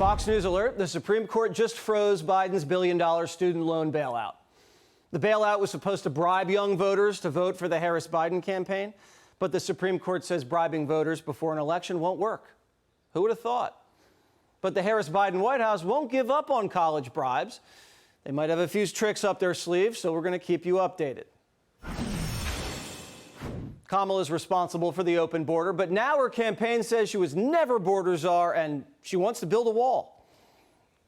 Fox News alert, the Supreme Court just froze Biden's billion-dollar student loan bailout. The bailout was supposed to bribe young voters to vote for the Harris-Biden campaign, but the Supreme Court says bribing voters before an election won't work. Who would have thought? But the Harris-Biden White House won't give up on college bribes. They might have a few tricks up their sleeves, so we're going to keep you updated. Kamala is responsible for the open border, but now her campaign says she was never border czar and she wants to build a wall.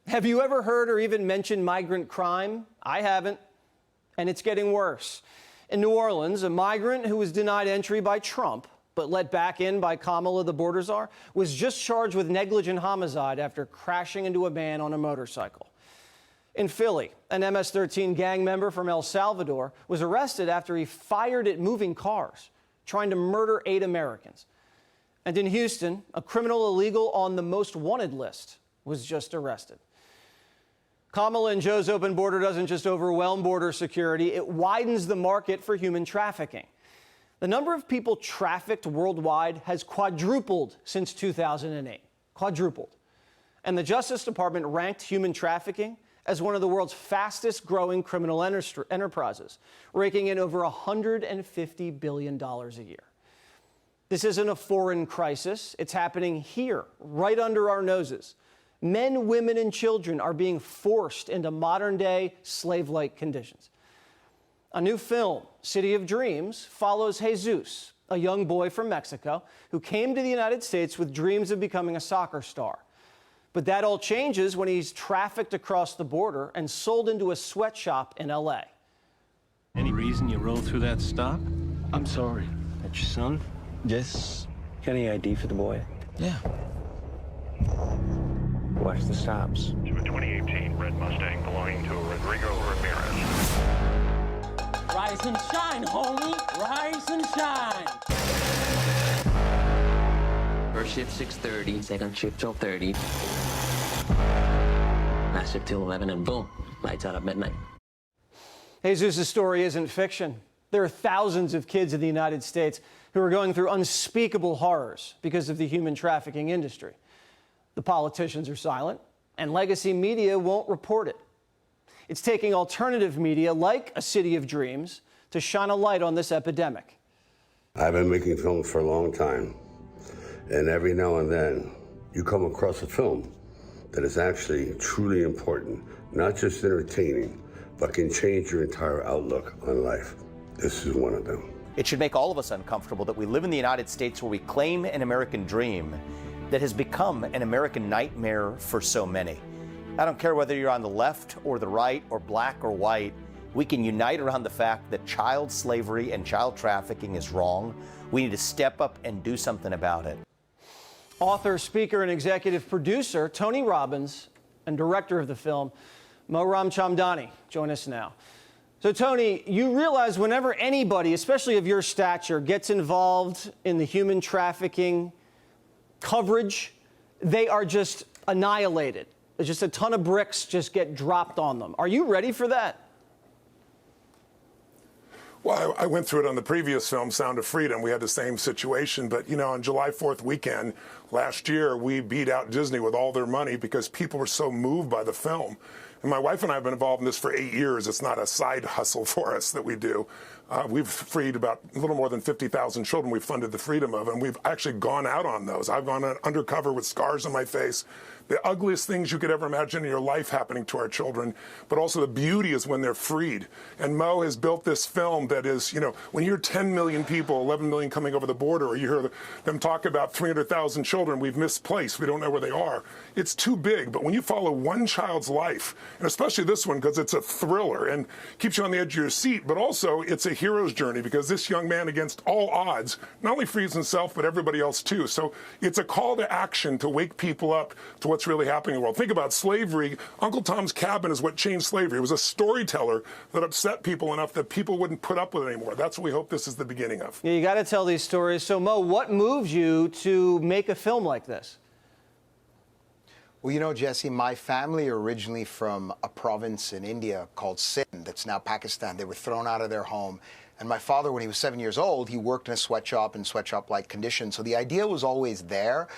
Have you ever heard or even mentioned migrant crime? I haven't, and it's getting worse. In New Orleans, a migrant who was denied entry by Trump but let back in by Kamala, the border czar, was just charged with negligent homicide after crashing into a man on a motorcycle. In Philly, an MS-13 gang member from El Salvador was arrested after he fired at moving cars, trying to murder 8 Americans. And in Houston, a criminal illegal on the most wanted list was just arrested. Kamala and Joe's open border doesn't just overwhelm border security, it widens the market for human trafficking. The number of people trafficked worldwide has quadrupled since 2008. Quadrupled. And the Justice Department ranked human trafficking as one of the world's fastest growing criminal enterprises, raking in over $150 billion a year. This isn't a foreign crisis. It's happening here, right under our noses. Men, women, and children are being forced into modern-day slave-like conditions. A new film, City of Dreams, follows Jesus, a young boy from Mexico who came to the United States with dreams of becoming a soccer star. But that all changes when he's trafficked across the border and sold into a sweatshop in L.A. Any reason you rolled through that stop? I'm sorry. That's your son? Yes. Got any ID for the boy? Yeah. Watch the stops. To a 2018 red Mustang belonging to Rodrigo Ramirez. Rise and shine, homie. Rise and shine. First shift 6:30, second shift 12:30. Last shift till 11, and boom, lights out at midnight. Jesus' story isn't fiction. There are thousands of kids in the United States who are going through unspeakable horrors because of the human trafficking industry. The politicians are silent, and legacy media won't report it. It's taking alternative media like A City of Dreams to shine a light on this epidemic. I've been making films for a long time, and every now and then you come across a film that is actually truly important, not just entertaining, but can change your entire outlook on life. This is one of them. It should make all of us uncomfortable that we live in the United States where we claim an American dream that has become an American nightmare for so many. I don't care whether you're on the left or the right or black or white, we can unite around the fact that child slavery and child trafficking is wrong. We need to step up and do something about it. Author, speaker, and executive producer Tony Robbins and director of the film, Mohit Ramchandani, join us now. So, Tony, you realize whenever anybody, especially of your stature, gets involved in the human trafficking coverage, they are just annihilated. There's just a ton of bricks just get dropped on them. Are you ready for that? Well, I went through it on the previous film, Sound of Freedom. We had the same situation. But, you know, on July 4th weekend last year, we beat out Disney with all their money because people were so moved by the film. And my wife and I have been involved in this for 8 years. It's not a side hustle for us that we do. We've freed about a little more than 50,000 children we've funded the freedom of, and we've actually gone out on those. I've gone undercover with scars on my face. The ugliest things you could ever imagine in your life happening to our children, but also the beauty is when they're freed. And Mo has built this film that is, you know, when you hear 10 million people, 11 million coming over the border, or you hear them talk about 300,000 children we've misplaced, we don't know where they are, it's too big. But when you follow one child's life, and especially this one because it's a thriller and keeps you on the edge of your seat, but also it's a hero's journey because this young man, against all odds, not only frees himself, but everybody else too. So it's a call to action to wake people up to what's really happening in the world. Think about slavery. Uncle Tom's Cabin is what changed slavery. It was a storyteller that upset people enough that people wouldn't put up with it anymore. That's what we hope this is the beginning of. Yeah, you got to tell these stories. So, Mo, what moves you to make a film like this? Well, you know, Jesse, my family are originally from a province in India called Sindh, that's now Pakistan. They were thrown out of their home. And my father, when he was 7 years old, he worked in a sweatshop in sweatshop-like conditions. So the idea was always there.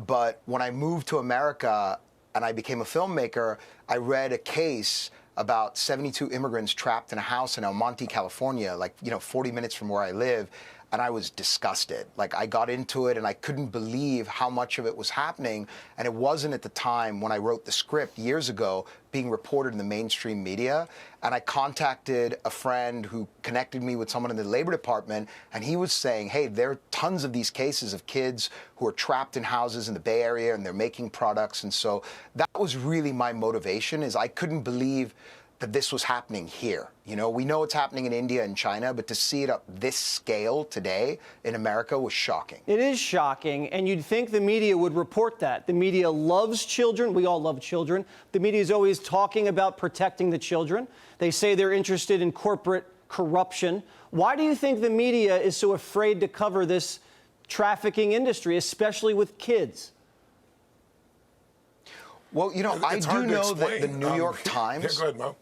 But when I moved to America, and I became a filmmaker, I read a case about 72 immigrants trapped in a house in El Monte, California, 40 minutes from where I live. And I was disgusted. I got into it and I couldn't believe how much of it was happening. And it wasn't at the time when I wrote the script years ago being reported in the mainstream media. And I contacted a friend who connected me with someone in the Labor Department, and he was saying, hey, there are tons of these cases of kids who are trapped in houses in the Bay Area and they're making products. And so that was really my motivation, is I couldn't believe that this was happening here. We know it's happening in India and China, but to see it up this scale today in America was shocking. It is shocking, and you'd think the media would report that. The media loves children. We all love children. The media is always talking about protecting the children. They say they're interested in corporate corruption. Why do you think the media is so afraid to cover this trafficking industry, especially with kids? Well, I do know that the New York Times... Yeah, go ahead, Mo.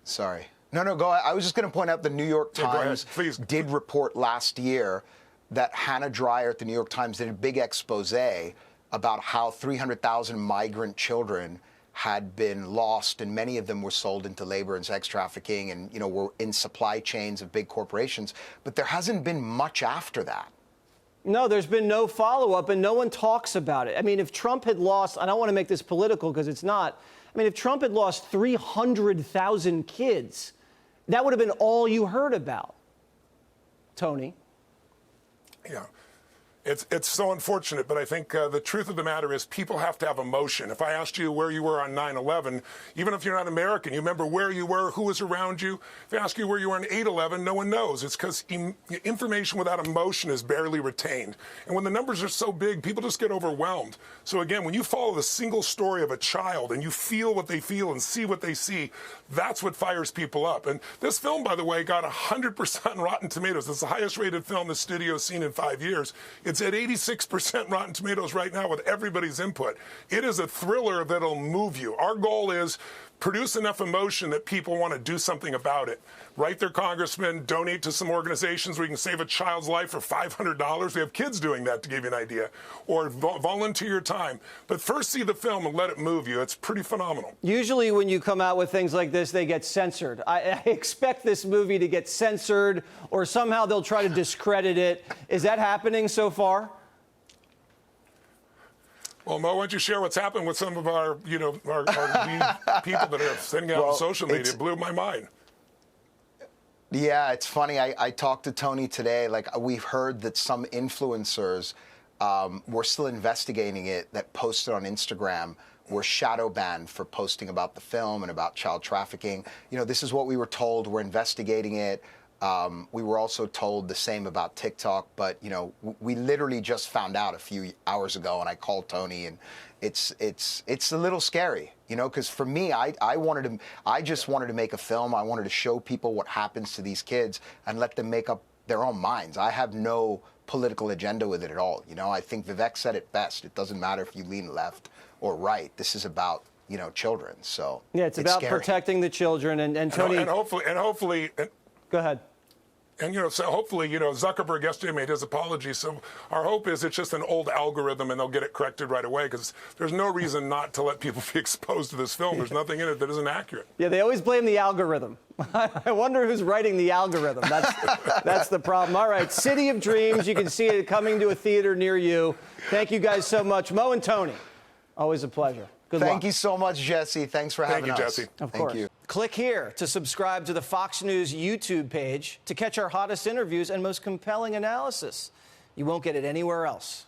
Sorry. No, go ahead. I was just going to point out the New York Times did report last year that Hannah Dreier at the New York Times did a big expose about how 300,000 migrant children had been lost, and many of them were sold into labor and sex trafficking and, were in supply chains of big corporations. But there hasn't been much after that. No, there's been no follow-up, and no one talks about it. I mean, if Trump had lost, I don't want to make this political because it's not, if Trump had lost 300,000 kids, that would have been all you heard about, Tony. Yeah. It's so unfortunate, but I think the truth of the matter is people have to have emotion. If I asked you where you were on 9/11, even if you're not American, you remember where you were, who was around you. If I ask you where you were on 8/11, no one knows. It's because information without emotion is barely retained. And when the numbers are so big, people just get overwhelmed. So again, when you follow the single story of a child and you feel what they feel and see what they see, that's what fires people up. And this film, by the way, got 100% Rotten Tomatoes. It's the highest rated film the studio's seen in 5 years. It's at 86% Rotten Tomatoes right now with everybody's input. It is a thriller that'll move you. Our goal is produce enough emotion that people want to do something about it. Write their congressman, donate to some organizations where you can save a child's life for $500. We have kids doing that, to give you an idea. Or volunteer your time. But first see the film and let it move you. It's pretty phenomenal. Usually when you come out with things like this, they get censored. I expect this movie to get censored, or somehow they'll try to discredit it. Is that happening so far? Well, Mo, why don't you share what's happened with some of our, our lead people that are sending out on social media? It blew my mind. Yeah, it's funny. I talked to Tony today. We've heard that some influencers were still investigating it that posted on Instagram were shadow banned for posting about the film and about child trafficking. This is what we were told. We're investigating it. We were also told the same about TikTok, but we literally just found out a few hours ago, and I called Tony, and it's a little scary, because for me, I just wanted to make a film. I wanted to show people what happens to these kids and let them make up their own minds. I have no political agenda with it at all. I think Vivek said it best. It doesn't matter if you lean left or right. This is about children. So yeah, it's about scary. Protecting the children, and Tony, and hopefully. Go ahead. And, so hopefully, Zuckerberg yesterday made his apology. So our hope is it's just an old algorithm and they'll get it corrected right away, because there's no reason not to let people be exposed to this film. There's nothing in it that isn't accurate. Yeah, they always blame the algorithm. I wonder who's writing the algorithm. That's the problem. All right, City of Dreams. You can see it coming to a theater near you. Thank you guys so much. Mo and Tony, always a pleasure. Good luck. Thank you so much, Jesse. Thanks for having us. Thank you, Jesse. Of course. Thank you. Click here to subscribe to the Fox News YouTube page to catch our hottest interviews and most compelling analysis. You won't get it anywhere else.